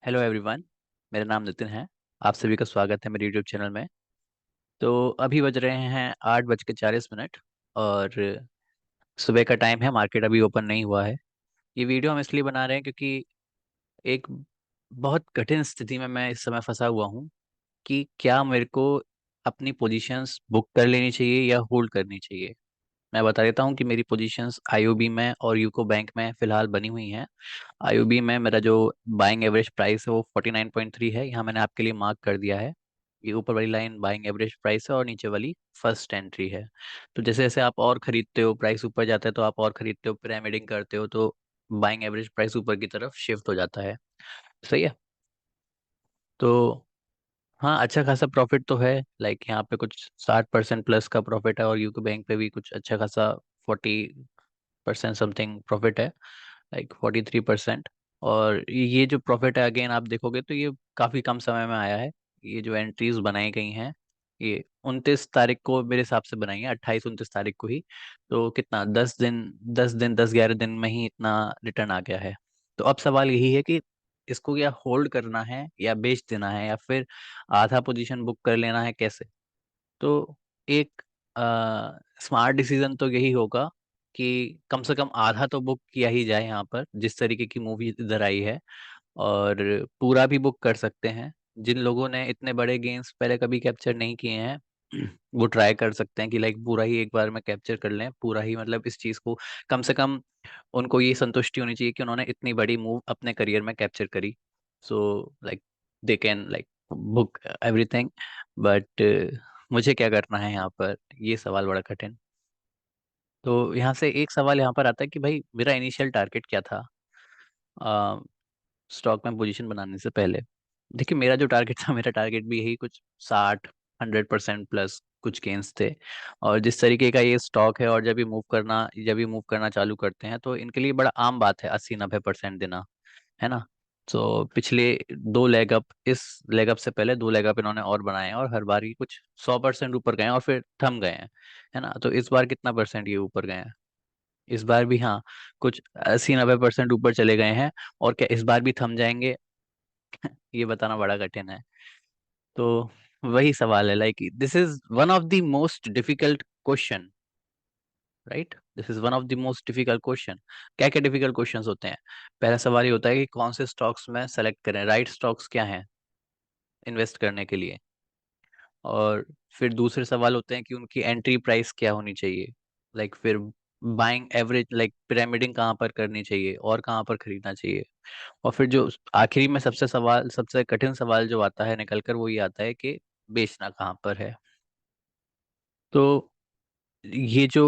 Hello everyone. मेरा नाम नितिन है। आप सभी का स्वागत है मेरे यूट्यूब चैनल में। तो अभी बज रहे हैं 8:40 और सुबह का टाइम है। मार्केट अभी ओपन नहीं हुआ है। ये वीडियो हम इसलिए बना रहे हैं क्योंकि एक बहुत कठिन स्थिति में मैं इस समय फंसा हुआ हूँ कि क्या मेरे को अपनी पोजीशंस बुक कर लेनी चाहिए या होल्ड करनी चाहिए। मैं बता देता हूँ कि मेरी पोजीशंस आईओबी में और यूको बैंक में फिलहाल बनी हुई हैं। आईओबी में मेरा जो बाइंग एवरेज प्राइस है वो 49.3 है। यहाँ मैंने आपके लिए मार्क कर दिया है। ये ऊपर वाली लाइन बाइंग एवरेज प्राइस है और नीचे वाली फर्स्ट एंट्री है। तो जैसे जैसे आप और खरीदते हो, प्राइस ऊपर जाता है तो आप और खरीदते हो, पिरामिडिंग करते हो तो बाइंग एवरेज प्राइस ऊपर की तरफ शिफ्ट हो जाता है। सही है। तो हाँ, अच्छा खासा प्रॉफिट तो है। यहाँ पे कुछ 60% प्लस का प्रॉफिट है और यूको बैंक पे भी कुछ अच्छा खासा 40% समथिंग प्रॉफिट है। 43%। और ये जो प्रॉफिट है, अगेन आप देखोगे तो ये काफ़ी कम समय में आया है। ये जो एंट्रीज बनाई गई हैं, ये 29 तारीख को मेरे हिसाब से बनाई है, 28-29 तारीख को ही। तो कितना, 10 11 दिन में ही इतना रिटर्न आ गया है। तो अब सवाल यही है कि इसको या होल्ड करना है या बेच देना है या फिर आधा पोजीशन बुक कर लेना है, कैसे। तो एक स्मार्ट डिसीजन तो यही होगा कि कम से कम आधा तो बुक किया ही जाए यहाँ पर, जिस तरीके की मूवी इधर आई है। और पूरा भी बुक कर सकते हैं। जिन लोगों ने इतने बड़े गेम्स पहले कभी कैप्चर नहीं किए हैं वो ट्राई कर सकते हैं कि पूरा ही एक बार में कैप्चर कर लें, पूरा ही मतलब इस चीज़ को कम से कम उनको ये संतुष्टि होनी चाहिए कि उन्होंने इतनी बड़ी मूव अपने करियर में कैप्चर करी। So like they can book everything. But मुझे क्या करना है यहाँ पर, ये सवाल बड़ा कठिन। तो यहाँ से एक सवाल यहाँ पर आता है कि भाई मेरा इनिशियल टारगेट क्या था स्टॉक में पोजीशन बनाने से पहले। देखिए, मेरा जो टारगेट था, मेरा टारगेट भी यही कुछ 60-100% प्लस कुछ गेंस थे। और जिस तरीके का ये स्टॉक है, और जब भी मूव करना चालू करते हैं तो इनके लिए बड़ा आम बात है 80-90% देना, है ना। तो पिछले 2 लेग अप, इस लेग अप से पहले 2 लेग अप इन्होंने और बनाए हैं और हर बार ही कुछ 100% ऊपर गए हैं और फिर थम गए हैं, है ना। तो इस बार कितना परसेंट ये ऊपर गए हैं? इस बार भी हाँ, कुछ 80-90% ऊपर चले गए हैं। और क्या इस बार भी थम जाएंगे? ये बताना बड़ा कठिन है। तो वही सवाल है, this is one of the most difficult question, right. This is one of the most difficult question. क्या क्या डिफिकल्ट क्वेश्चंस होते हैं? पहला सवाल ये होता है कि कौन से स्टॉक्स में सेलेक्ट करें, राइट स्टॉक्स क्या हैं इन्वेस्ट करने के लिए। और फिर दूसरे सवाल होते हैं कि उनकी एंट्री प्राइस क्या होनी चाहिए। फिर बाइंग एवरेज, पिरामिडिंग कहाँ पर करनी चाहिए और कहाँ पर खरीदना चाहिए। और फिर जो आखिरी में सबसे कठिन सवाल जो आता है निकल कर, वो ये आता है कि बेचना कहाँ पर है। तो ये जो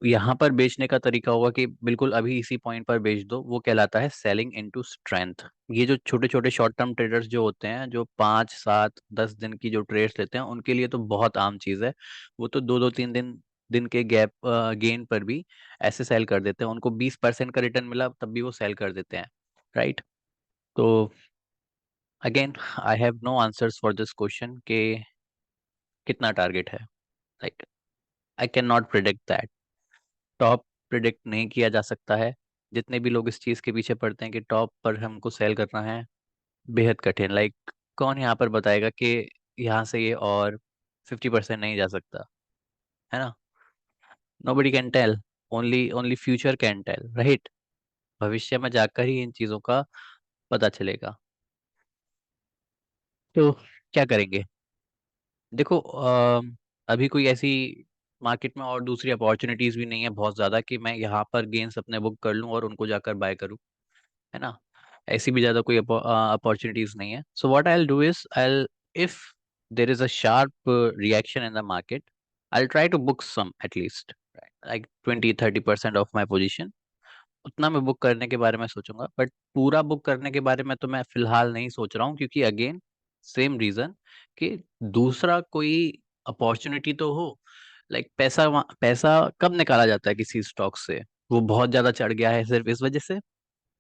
यहाँ पर बेचने का तरीका होगा कि बिल्कुल अभी इसी पॉइंट पर बेच दो, वो कहलाता है सेलिंग इनटू स्ट्रेंथ। ये जो छोटे छोटे शॉर्ट टर्म ट्रेडर्स जो होते हैं, जो 5 7 10 दिन की जो ट्रेड्स लेते हैं, उनके लिए तो बहुत आम चीज़ है। वो तो 2 2 3 दिन दिन के गैप गेन पर भी ऐसे सेल कर देते हैं। उनको 20% का रिटर्न मिला तब भी वो सेल कर देते हैं, राइट। तो again, I have no answers for this question के कितना टारगेट है। Like I can not predict that. टॉप प्रिडिक्ट नहीं किया जा सकता है। जितने भी लोग इस चीज के पीछे पड़ते हैं कि टॉप पर हमको सेल करना है, बेहद कठिन। कौन यहाँ पर बताएगा कि यहाँ से ये और 50% नहीं जा सकता, है ना। Nobody can tell. Only only future can tell, right. भविष्य में जाकर ही इन चीजों का पता चलेगा। तो क्या करेंगे? देखो, अभी कोई ऐसी मार्केट में और दूसरी अपॉर्चुनिटीज भी नहीं है बहुत ज्यादा कि मैं यहाँ पर गेन्स अपने बुक कर लूँ और उनको जाकर बाय करूँ, है ना। ऐसी भी ज्यादा कोई अपॉर्चुनिटीज नहीं है। So what I will do is, I if there is a sharp reaction in the market, I try to book some at least 20-30% of my position. उतना मैं बुक करने के बारे में सोचूंगा, बट पूरा बुक करने के बारे में तो मैं फिलहाल नहीं सोच रहा हूँ, क्योंकि अगेन सेम रीजन कि दूसरा कोई अपॉर्चुनिटी तो हो। पैसा कब निकाला जाता है किसी स्टॉक से? वो बहुत ज्यादा चढ़ गया है सिर्फ इस वजह से?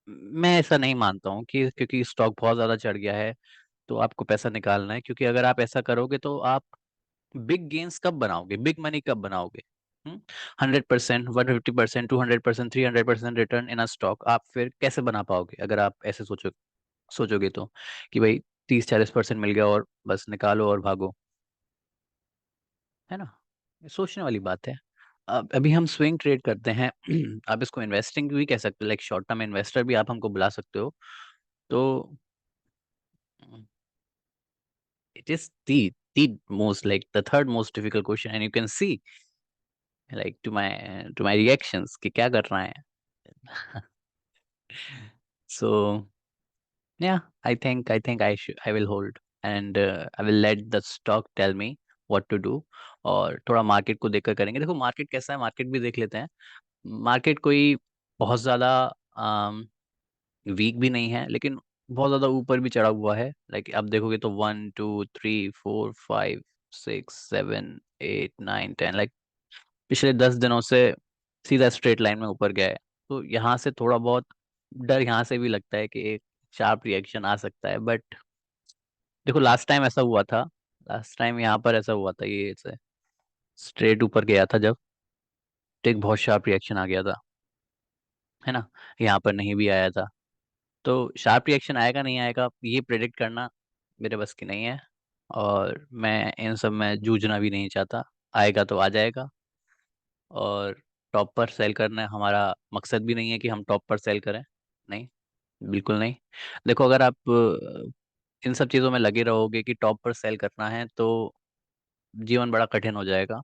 मैं ऐसा नहीं मानता हूँ कि क्योंकि स्टॉक बहुत ज्यादा चढ़ गया है तो आपको पैसा निकालना है। क्योंकि अगर आप ऐसा करोगे तो आप बिग गेन्स कब बनाओगे, बिग मनी कब बनाओगे? 100%, 150%, 200%, 300% रिटर्न इन अ स्टॉक आप फिर कैसे बना पाओगे अगर आप ऐसे सोचो? सोचोगे तो, कि भाई 30-40% मिल गया और बस निकालो और भागो, है ना। ये सोचने वाली बात है। अब अभी हम स्विंग ट्रेड करते हैं। आप इसको इन्वेस्टिंग भी कह सकते हो, लाइक शॉर्ट टर्म इन्वेस्टर भी आप हमको बुला सकते हो। तो it is the most, like the third most difficult question, and you can see like to my reactions कि क्या कर रहा है। So yeah, I think I will hold, and I will let the stock tell me what to do। और थोड़ा market को देखकर करेंगे। देखो मार्केट कैसा है, मार्केट भी देख लेते हैं। मार्केट कोई बहुत ज़्यादा वीक भी नहीं है, लेकिन बहुत ज़्यादा ऊपर भी चढ़ा हुआ है। लाइक आप देखोगे तो 1 2 3 4 5 6 7 8 9 10, लाइक पिछले 10 दिनों से सीधा स्ट्रेट लाइन में ऊपर गया है। तो यहाँ से थोड़ा बहुत डर यहाँ से भी लगता है कि एक शार्प रिएक्शन आ सकता है। बट देखो लास्ट टाइम ऐसा हुआ था, लास्ट टाइम यहाँ पर ऐसा हुआ था, ये स्ट्रेट ऊपर गया था जब, तो एक बहुत शार्प रिएक्शन आ गया था, है ना। यहाँ पर नहीं भी आया था। तो शार्प रिएक्शन आएगा नहीं आएगा ये प्रेडिक्ट करना मेरे बस की नहीं है, और मैं इन सब में जूझना भी नहीं चाहता। आएगा तो आ जाएगा। और टॉप पर सेल करना हमारा मकसद भी नहीं है कि हम टॉप पर सेल करें, नहीं, बिल्कुल नहीं। देखो अगर आप इन सब चीज़ों में लगे रहोगे कि टॉप पर सेल करना है, तो जीवन बड़ा कठिन हो जाएगा।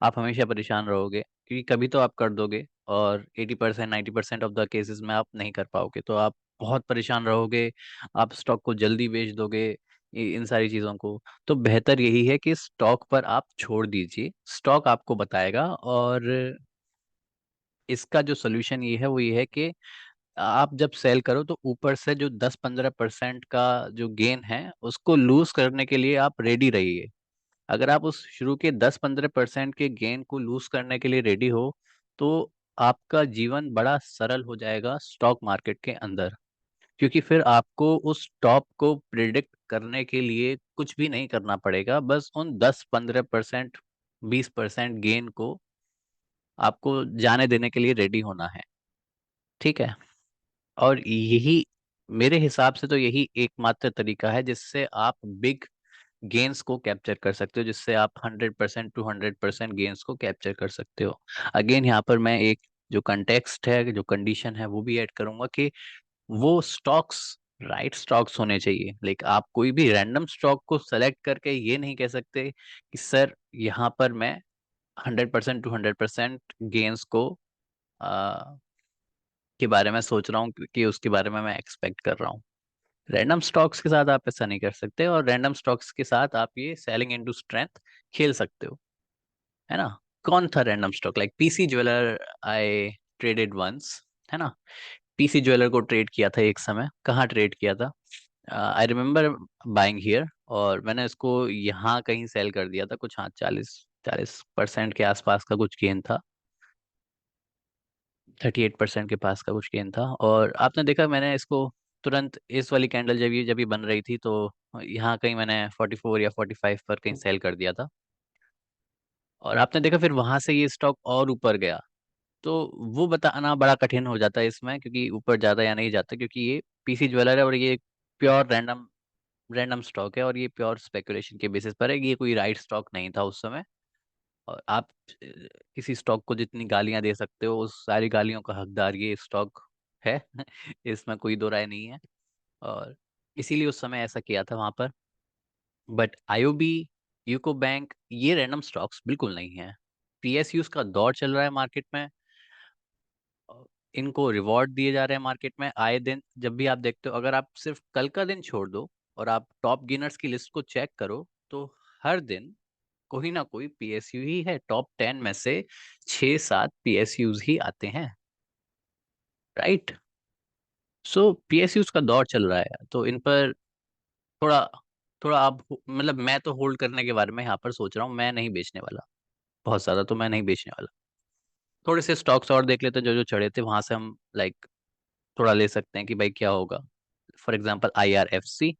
आप हमेशा परेशान रहोगे, क्योंकि कभी तो आप कर दोगे, और 80% 90% ऑफ द केसेस में आप नहीं कर पाओगे, तो आप बहुत परेशान रहोगे। आप स्टॉक को जल्दी बेच दोगे, इन सारी चीज़ों को। तो बेहतर यही है कि स्टॉक पर आप छोड़ दीजिए, स्टॉक आपको बताएगा। और इसका जो सोल्यूशन ये है वो ये है कि आप जब सेल करो तो ऊपर से जो 10-15% का जो गेन है उसको लूज करने के लिए आप रेडी रहिए। अगर आप उस शुरू के 10-15% के गेन को लूज करने के लिए रेडी हो, तो आपका जीवन बड़ा सरल हो जाएगा स्टॉक मार्केट के अंदर। क्योंकि फिर आपको उस टॉप को प्रिडिक्ट करने के लिए कुछ भी नहीं करना पड़ेगा, बस उन 10-15% 20% गेन को आपको जाने देने के लिए रेडी होना है। ठीक है। और यही मेरे हिसाब से तो यही एकमात्र तरीका है जिससे आप बिग गेन्स को कैप्चर कर सकते हो, जिससे आप 100% 200% गेन्स को कैप्चर कर सकते हो। अगेन यहाँ पर मैं एक जो कंटेक्स्ट है, जो कंडीशन है, वो भी ऐड करूंगा कि वो स्टॉक्स राइट स्टॉक्स होने चाहिए। लाइक आप कोई भी रैंडम स्टॉक को सेलेक्ट करके ये नहीं कह सकते कि सर यहाँ पर मैं 100% 200% गेन्स को के बारे में सोच रहा हूँ, कि उसके बारे में मैं एक्सपेक्ट कर रहा हूँ। रैंडम स्टॉक्स के साथ आप ऐसा नहीं कर सकते, और रैंडम स्टॉक्स के साथ आप ये सेलिंग इनटू स्ट्रेंथ खेल सकते हो, है ना। कौन था random stock? Like PC jeweller I traded once, है ना। पीसी ज्वेलर को ट्रेड किया था एक समय। कहाँ ट्रेड किया था? आई रिमेम्बर बाइंग हियर, और मैंने इसको यहाँ कहीं सेल कर दिया था कुछ, हाँ 40% के आसपास का कुछ गेन था। 38% के पास का कुछ गेन था। और आपने देखा मैंने इसको तुरंत इस वाली कैंडल जब ये बन रही थी, तो यहाँ कहीं मैंने 44 या 45 पर कहीं सेल कर दिया था। और आपने देखा फिर वहां से ये स्टॉक और ऊपर गया। तो वो बताना बड़ा कठिन हो जाता है इसमें, क्योंकि ऊपर जाता या नहीं जाता, क्योंकि ये पीसी ज्वेलर है और ये प्योर रैंडम रैंडम स्टॉक है, और ये प्योर स्पेकुलेशन के बेसिस पर है। ये कोई राइट स्टॉक नहीं था उस समय। और आप किसी स्टॉक को जितनी गालियां दे सकते हो, उस सारी गालियों का हकदार ये स्टॉक है। इसमें कोई दो राय नहीं है। और इसीलिए उस समय ऐसा किया था वहां पर। बट आईओबी, यूको बैंक, ये रैंडम स्टॉक्स बिल्कुल नहीं है। पीएसयूज का दौर चल रहा है मार्केट में। और इनको रिवॉर्ड दिए जा रहे हैं मार्केट में आए दिन। जब भी आप देखते हो, अगर आप सिर्फ कल का दिन छोड़ दो और आप टॉप गेनर्स की लिस्ट को चेक करो, तो हर दिन कोई ना कोई पीएसयू ही है। टॉप 10 में से 6-7 पीएसयूज ही आते हैं, राइट। सो पीएसयूज का दौर चल रहा है, तो इन पर थोड़ा थोड़ा आप मतलब मैं तो होल्ड करने के बारे में यहाँ पर सोच रहा हूँ, मैं नहीं बेचने वाला। बहुत ज्यादा तो मैं नहीं बेचने वाला। थोड़े से स्टॉक्स और देख लेते हैं जो जो चढ़े थे, वहां से हम लाइक थोड़ा ले सकते हैं कि भाई क्या होगा। फॉर एग्जाम्पल IRFC,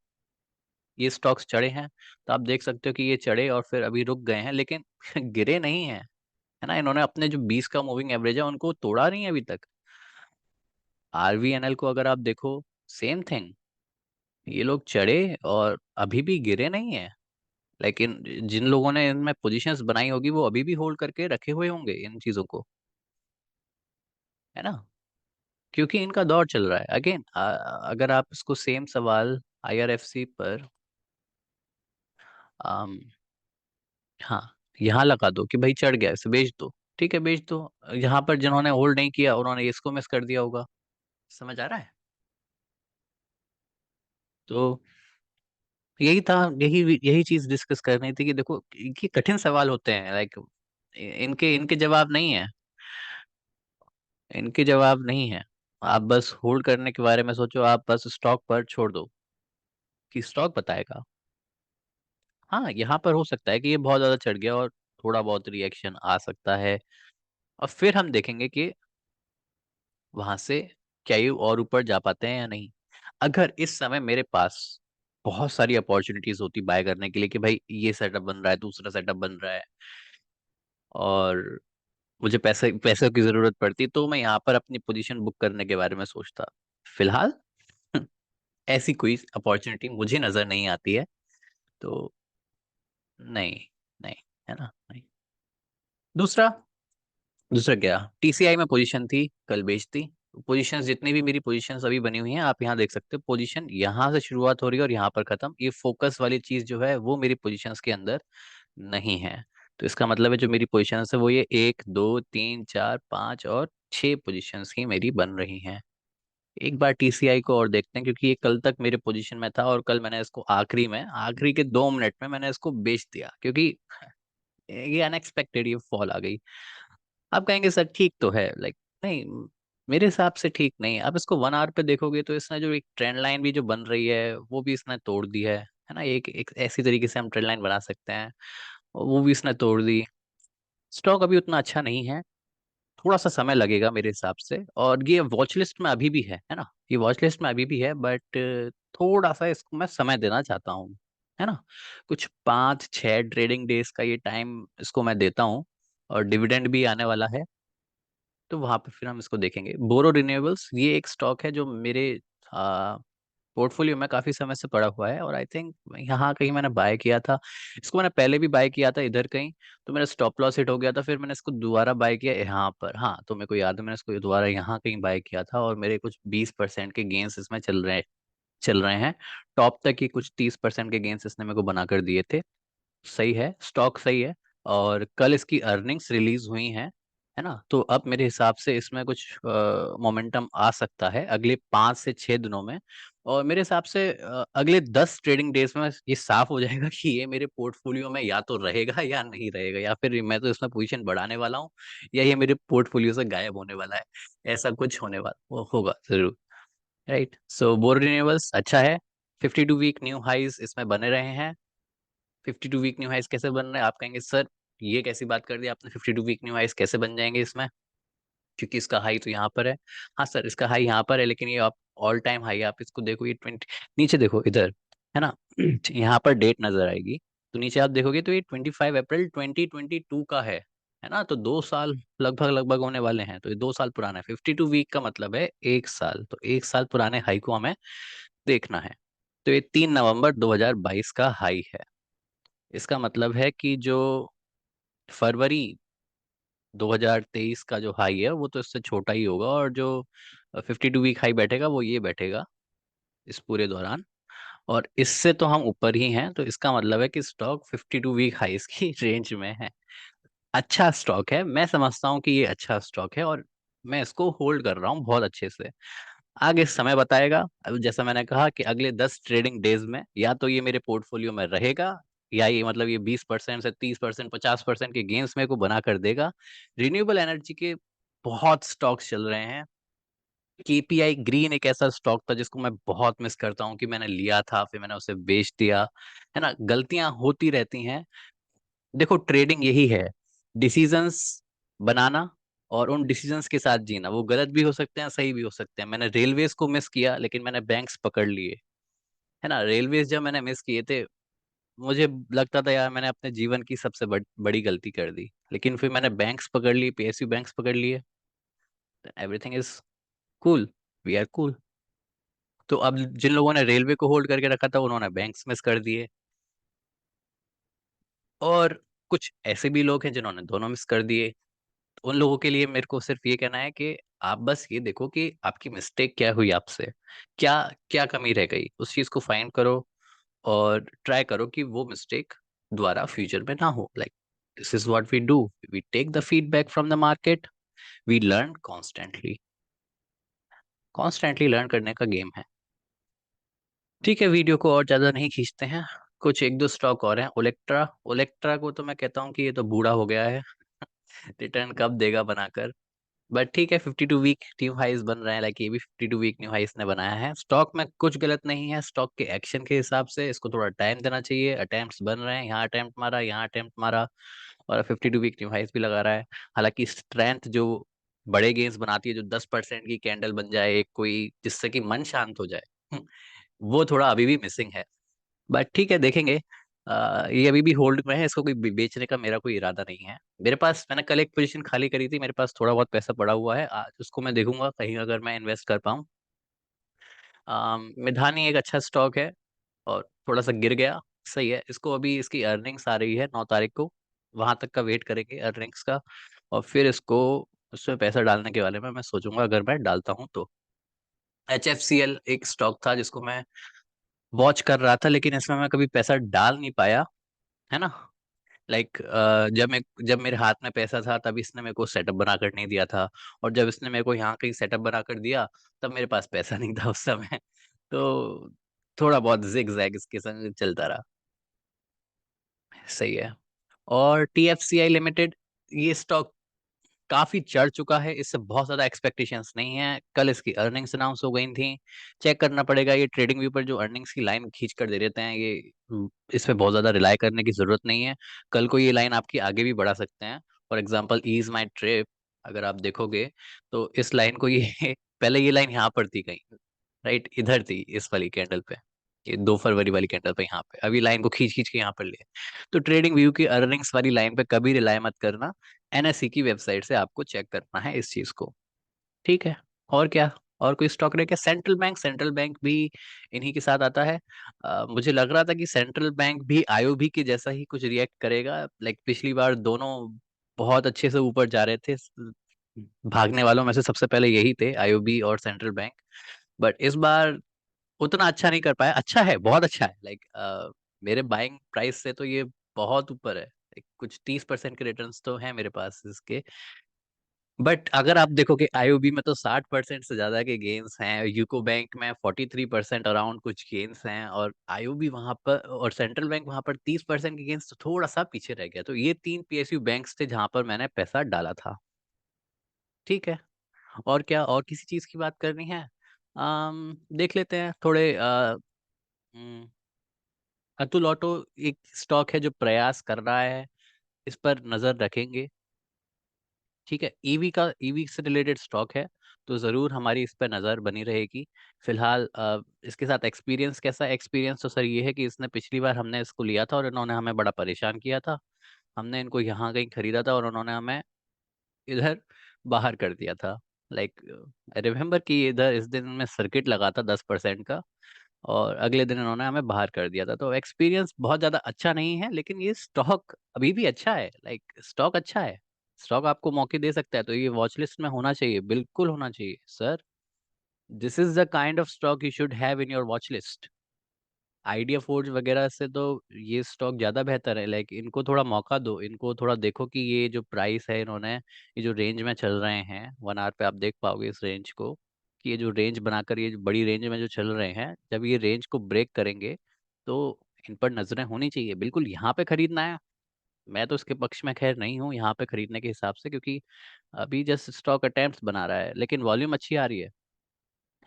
ये स्टॉक्स चढ़े हैं, तो आप देख सकते हो कि ये चढ़े और फिर अभी रुक गए हैं, लेकिन गिरे नहीं हैं, है ना। इन्होंने अपने जो 20 का मूविंग एवरेज है उनको तोड़ा नहीं है अभी तक। RVNL को अगर आप देखो, सेम थिंग, ये लोग चढ़े और अभी भी गिरे नहीं है। लेकिन जिन लोगों ने इनमें पोजीशंस बनाई होगी वो अभी भी होल्ड करके रखे हुए होंगे इन चीजों को, है ना। क्योंकि इनका दौर चल रहा है अगेन। अगर आप इसको सेम सवाल आईआरएफसी पर, अम, हाँ, यहाँ लगा दो कि भाई चढ़ गया इसे बेच दो, ठीक है बेच दो। यहाँ पर जिन्होंने होल्ड नहीं किया उन्होंने इसको मिस कर दिया होगा। समझ आ रहा है। तो यही था, यही यही चीज डिस्कस करनी थी कि देखो ये कठिन सवाल होते हैं, लाइक इनके इनके जवाब नहीं है, इनके जवाब नहीं है। आप बस होल्ड करने के बारे में सोचो, आप बस स्टॉक पर छोड़ दो कि स्टॉक बताएगा। हाँ, यहाँ पर हो सकता है कि ये बहुत ज्यादा चढ़ गया और थोड़ा बहुत रिएक्शन आ सकता है, और फिर हम देखेंगे कि वहां से क्या ये और ऊपर जा पाते हैं या नहीं। अगर इस समय मेरे पास बहुत सारी अपॉर्चुनिटीज होती बाय करने के लिए कि भाई ये सेटअप बन रहा है, दूसरा सेटअप बन रहा है, और मुझे पैसे पैसों की जरूरत पड़ती, तो मैं यहाँ पर अपनी पोजीशन बुक करने के बारे में सोचता। फिलहाल ऐसी कोई अपॉर्चुनिटी मुझे नजर नहीं आती है। तो नहीं, नहीं, है ना, नहीं। दूसरा, दूसरा क्या, टीसीआई में पोजीशन थी, कल बेच दी। पोजीशन जितनी भी मेरी पोजीशंस अभी बनी हुई हैं आप यहाँ देख सकते हो, पोजीशन यहाँ से शुरुआत हो रही है और यहाँ पर खत्म। ये फोकस वाली चीज जो है वो मेरी पोजीशंस के अंदर नहीं है। तो इसका मतलब है जो मेरी पोजीशंस है वो ये 1, 2, 3, 4, 5 और 6 पोजीशंस ही मेरी बन रही हैं। एक बार टीसीआई को और देखते हैं, क्योंकि ये कल तक मेरे पोजीशन में था और कल मैंने इसको आखिरी के 2 मिनट में मैंने इसको बेच दिया, क्योंकि ये अनएक्सपेक्टेड ये फॉल आ गई। आप कहेंगे सर ठीक तो है, लाइक नहीं, मेरे हिसाब से ठीक नहीं है। आप इसको 1 आवर पे देखोगे तो इसने जो एक ट्रेंड लाइन भी जो बन रही है वो भी इसने तोड़ दी है ना। एक ऐसी तरीके से हम ट्रेंड लाइन बना सकते हैं, और वो भी इसने तोड़ दी। स्टॉक अभी उतना अच्छा नहीं है, थोड़ा सा समय लगेगा मेरे हिसाब से। और ये वॉच लिस्ट में अभी भी है ना, ये वॉच लिस्ट में अभी भी है, बट थोड़ा सा इसको मैं समय देना चाहता हूँ, है ना। कुछ 5 6 ट्रेडिंग डेज का ये टाइम इसको मैं देता हूँ, और डिविडेंड भी आने वाला है, तो वहां पे फिर हम इसको देखेंगे। बोरो रिन्यूएबल्स ये एक स्टॉक है जो मेरे पोर्टफोलियो में काफी समय से पड़ा हुआ है, और आई थिंक यहाँ कहीं मैंने बाय किया था इसको, मैंने पहले भी बाय किया था इधर कहीं, तो मेरा स्टॉप लॉस हिट हो गया था, फिर मैंने इसको दोबारा बाय किया यहाँ पर। हाँ, तो मेरे को याद है मैंने इसको दोबारा यहाँ कहीं बाय किया था, और मेरे कुछ 20% के गेंस इसमें चल रहे हैं। टॉप तक ही कुछ 30% के गेंस इसने मेरे को बनाकर दिए थे। सही है, स्टॉक सही है। और कल इसकी अर्निंग्स रिलीज हुई हैं, है ना। तो अब मेरे हिसाब से इसमें कुछ मोमेंटम आ सकता है अगले 5 से 6 दिनों में। और मेरे हिसाब से अगले 10 ट्रेडिंग डेज में ये साफ हो जाएगा कि ये मेरे पोर्टफोलियो में या तो रहेगा या नहीं रहेगा, या फिर मैं तो इसमें पोजीशन बढ़ाने वाला हूँ, या ये मेरे पोर्टफोलियो से गायब होने वाला है। ऐसा कुछ होने वाला वो होगा जरूर। राइट, सो बोरो रिन्यूएबल्स अच्छा है। 52 वीक न्यू हाइज इसमें बने रहे हैं। 52 वीक न्यू हाइस कैसे बन रहे हैं, आप कहेंगे सर ये कैसी बात कर दी आपने, 52 वीक न्यू हाइस कैसे बन जाएंगे इसमें, क्योंकि इसका हाई तो यहाँ पर है। हाँ सर, इसका हाई यहाँ पर है, लेकिन ये आप ऑल टाइम हाई आप इसको देखो, ये 20, नीचे देखो इधर, है ना। यहाँ पर डेट नजर आएगी, तो नीचे आप देखोगे तो ये 25 अप्रैल 2022 का है ना। तो 2 साल लगभग लगभग होने वाले हैं, तो ये 2 साल पुराना है। 52 वीक का मतलब है 1 साल, तो 1 साल पुराने हाई को हमें देखना है। तो ये 3 नवंबर 2022 का हाई है। इसका मतलब है कि जो फरवरी 2023 का जो हाई है वो तो इससे छोटा ही होगा, और जो 52 वीक हाई बैठेगा वो ये बैठेगा इस पूरे दौरान, और इससे तो हम ऊपर ही हैं। तो इसका मतलब है कि स्टॉक 52 वीक हाईस की रेंज में है। अच्छा स्टॉक है, मैं समझता हूँ कि ये अच्छा स्टॉक है, और मैं इसको होल्ड कर रहा हूँ बहुत अच्छे से। आगे समय बताएगा। अब जैसा मैंने कहा कि अगले 10 ट्रेडिंग डेज में या तो ये मेरे पोर्टफोलियो में रहेगा, या ये मतलब ये 20% से 30% 50% के गेंस मेरे को बना कर देगा। रिन्यूएबल एनर्जी के बहुत स्टॉक्स चल रहे हैं। केपीआई ग्रीन एक ऐसा स्टॉक था जिसको मैं बहुत मिस करता हूँ, कि मैंने लिया था फिर मैंने उसे बेच दिया, है ना। गलतियां होती रहती हैं। देखो ट्रेडिंग यही है, डिसीजंस बनाना और उन डिसीजंस के साथ जीना। वो गलत भी हो सकते हैं, सही भी हो सकते हैं। मैंने रेलवेज को मिस किया लेकिन मैंने बैंक्स पकड़ लिए, है ना। रेलवेज जब मैंने मिस किए थे, मुझे लगता था यार मैंने अपने जीवन की सबसे बड़ी गलती कर दी, लेकिन फिर मैंने बैंक्स पकड़ लिए, पीएसयू बैंक्स पकड़ लिए। Everything is cool, we are cool. तो अब जिन लोगों ने रेलवे को होल्ड करके रखा था उन्होंने बैंक्स मिस कर दिए, और कुछ ऐसे भी लोग हैं जिन्होंने दोनों मिस कर दिए। उन लोगों के लिए मेरे को सिर्फ ये कहना है कि आप बस ये देखो कि आपकी मिस्टेक क्या हुई आपसे, क्या क्या कमी रह गई, उस चीज को फाइंड करो और ट्राई करो कि वो मिस्टेक दोबारा फ्यूचर में ना हो। Like this is what we do, we take the feedback from the market, we learn constantly. Constantly learn करने का गेम है। ठीक है, वीडियो को और ज्यादा नहीं खींचते हैं। कुछ एक दो स्टॉक और हैं। ओलेक्ट्रा, ओलेक्ट्रा को तो मैं कहता हूँ कि ये तो बूढ़ा हो गया है। रिटर्न कब देगा बनाकर। बट ठीक है, 52 वीक न्यू हाइस बन रहे हैं, लाइक ये भी 52 वीक न्यू हाइस ने बनाया है। स्टॉक में कुछ गलत नहीं है, स्टॉक के एक्शन के हिसाब से इसको थोड़ा टाइम देना चाहिए। अटेम्प्ट्स बन रहे हैं, यहाँ अटेम्प्ट मारा, यहाँ अटेम्प्ट मारा, और 52 वीक न्यू हाइस भी लगा रहा है। हालांकि स्ट्रेंथ जो बड़े गेन्स बनाती है, जो 10% की कैंडल बन जाए एक कोई, जिससे कि मन शांत हो जाए, वो थोड़ा अभी भी मिसिंग है। बट ठीक है, देखेंगे। ये अभी भी होल्ड में है, इसको कोई बेचने का मेरा कोई इरादा नहीं है। मेरे पास, मैंने कल एक पोजीशन खाली करी थी, मेरे पास थोड़ा बहुत पैसा पड़ा हुआ है, आज उसको मैं देखूंगा कहीं अगर मैं इन्वेस्ट कर पाऊँ। मिधानी एक अच्छा स्टॉक है, और थोड़ा सा गिर गया, सही है। इसको अभी इसकी अर्निंग्स आ रही है 9 तारीख को, वहां तक का वेट करेंगे अर्निंग्स का, और फिर इसको उसमें पैसा डालने के बारे में मैं सोचूंगा अगर मैं डालता हूँ तो। HFCL एक स्टॉक था जिसको मैं वॉच कर रहा था, लेकिन इसमें मैं कभी पैसा डाल नहीं पाया, है ना। लाइक जब मेरे हाथ में पैसा था तब इसने मेरे को सेटअप बना कर नहीं दिया था, और जब इसने मेरे को यहाँ कहीं सेटअप बना कर दिया तब मेरे पास पैसा नहीं था उस समय। तो थोड़ा बहुत जिग जैग इसके संग चलता रहा। सही है। और TFCI लिमिटेड, ये स्टॉक काफी चढ़ चुका है, इससे बहुत ज्यादा एक्सपेक्टेशंस नहीं है। कल इसकी अर्निंग्स अनाउंस हो गई थी, चेक करना पड़ेगा। ये ट्रेडिंग व्यू पर जो अर्निंग्स की लाइन खींच कर दे देते हैं, ये इस पे बहुत ज्यादा रिलाई करने की जरूरत नहीं है। कल को ये लाइन आपकी आगे भी बढ़ा सकते हैं। For example EaseMyTrip, अगर आप देखोगे तो इस लाइन को ये पहले ये लाइन यहाँ पर थी कहीं, राइट इधर थी इस वाली कैंडल पे, ये 2 फरवरी वाली कैंडल पे यहाँ पे, अभी लाइन को खींच खींच के यहाँ पर ले। तो ट्रेडिंग व्यू की अर्निंग्स वाली लाइन पे कभी रिलाई मत करना, NSE की वेबसाइट से आपको चेक करना है इस चीज को। ठीक है। और क्या, और कोई स्टॉक रह क्या? सेंट्रल बैंक, सेंट्रल बैंक भी इन्हीं के साथ आता है। मुझे लग रहा था कि सेंट्रल बैंक भी IOB के जैसा ही कुछ रिएक्ट करेगा। लाइक पिछली बार दोनों बहुत अच्छे से ऊपर जा रहे थे, भागने वालों में से सबसे पहले यही थे, IOB और सेंट्रल बैंक। बट इस बार उतना अच्छा नहीं कर पाया। अच्छा है, बहुत अच्छा है, लाइक मेरे बाइंग प्राइस से तो ये बहुत ऊपर है। कुछ 30% के रिटर्न्स तो हैं मेरे पास इसके। बट अगर आप देखो कि IOB में तो 60% से ज्यादा के गेन्स हैं, यूको बैंक में 43% अराउंड कुछ गेन्स हैं, और IOB वहां पर और सेंट्रल बैंक वहां पर 30% के गेन्स, तो थोड़ा सा पीछे रह गया। तो ये 3 PSU बैंक्स थे जहां पर मैंने पैसा डाला था। ठीक है। और क्या, और किसी चीज की बात करनी है? देख लेते हैं थोड़े। अतुल ऑटो एक स्टॉक है जो प्रयास कर रहा है, इस पर नजर रखेंगे। ठीक है, ईवी से रिलेटेड स्टॉक है, तो जरूर हमारी इस पर नजर बनी रहेगी। फिलहाल इसके साथ एक्सपीरियंस कैसा है? एक्सपीरियंस तो सर ये है कि इसने पिछली बार हमने इसको लिया था और इन्होंने हमें बड़ा परेशान किया था। हमने इनको यहाँ कहीं खरीदा था और उन्होंने हमें इधर बाहर कर दिया था। लाइक आई रिमेम्बर कि इधर इस दिन में सर्किट लगा था 10% का, और अगले दिन इन्होंने हमें बाहर कर दिया था। तो एक्सपीरियंस बहुत ज़्यादा अच्छा नहीं है, लेकिन ये स्टॉक अभी भी अच्छा है। लाइक स्टॉक अच्छा है, स्टॉक आपको मौके दे सकता है, तो ये वॉच लिस्ट में होना चाहिए, बिल्कुल होना चाहिए sir. This is the kind of stock you should have in your watch list. Idea forge वगैरह से तो ये स्टॉक ज़्यादा बेहतर है। लाइक इनको थोड़ा मौका दो, इनको थोड़ा देखो कि ये जो प्राइस है इन्होंने, ये जो रेंज में चल रहे हैं 1 आवर पे, आप देख पाओगे इस रेंज को, कि ये जो रेंज बनाकर ये जो बड़ी रेंज में जो चल रहे हैं, जब ये रेंज को ब्रेक करेंगे तो इन पर नजरें होनी चाहिए। बिल्कुल यहाँ पे खरीदना है। मैं तो इसके पक्ष में खैर नहीं हूँ यहाँ पे खरीदने के हिसाब से, क्योंकि अभी जस्ट स्टॉक अटेम्प्ट्स बना रहा है, लेकिन वॉल्यूम अच्छी आ रही है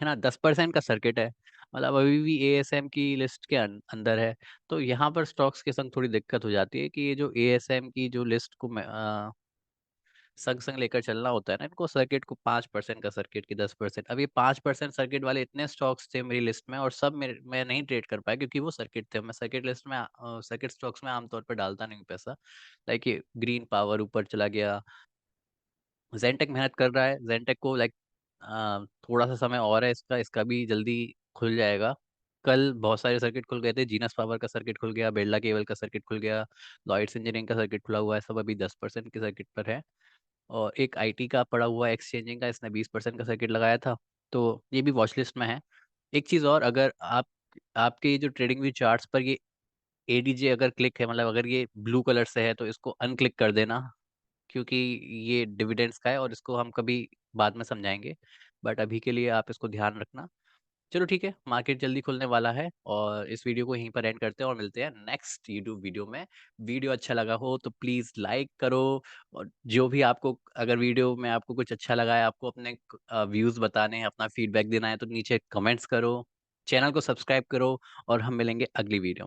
ना। 10% का सर्किट है, मतलब अभी भी ASM की लिस्ट के अंदर है। तो यहाँ पर स्टॉक्स के संग थोड़ी दिक्कत हो जाती है कि ये जो ASM की जो लिस्ट को संग संग लेकर चलना होता है ना इनको, सर्किट को 5% का सर्किट की 10%, अब ये 5% सर्किट वाले इतने स्टॉक्स थे मेरी लिस्ट में, और सब मैं नहीं ट्रेड कर पाया क्योंकि वो सर्किट थे। मैं सर्किट लिस्ट में सर्किट स्टॉक्स में आमतौर पर डालता नहीं हूँ पैसा। लाइक ये ग्रीन पावर ऊपर चला गया, जेनटेक मेहनत कर रहा है, जेनटेक को लाइक थोड़ा सा समय और है इसका, इसका भी जल्दी खुल जाएगा। कल बहुत सारे सर्किट खुल गए थे, जीनस पावर का सर्किट खुल गया, बिरला केबल का सर्किट खुल गया, लॉयड्स इंजीनियरिंग का सर्किट खुला हुआ है, सब अभी 10% के सर्किट पर है। और एक आईटी का पड़ा हुआ है एक्सचेंजिंग का, इसने 20% का सर्किट लगाया था, तो ये भी वॉच लिस्ट में है। एक चीज़ और, अगर आप आपके ये जो ट्रेडिंग व्यू चार्ट्स पर ये एडीजे अगर क्लिक है, मतलब अगर ये ब्लू कलर से है, तो इसको अनक्लिक कर देना, क्योंकि ये डिविडेंड्स का है और इसको हम कभी बाद में समझाएंगे। बट अभी के लिए आप इसको ध्यान रखना। चलो ठीक है, मार्केट जल्दी खुलने वाला है और इस वीडियो को यहीं पर एंड करते हैं और मिलते हैं नेक्स्ट यूट्यूब वीडियो में। वीडियो अच्छा लगा हो तो प्लीज़ लाइक करो, और जो भी आपको, अगर वीडियो में आपको कुछ अच्छा लगा है, आपको अपने व्यूज़ बताने हैं, अपना फीडबैक देना है, तो नीचे कमेंट्स करो, चैनल को सब्सक्राइब करो, और हम मिलेंगे अगली वीडियो में।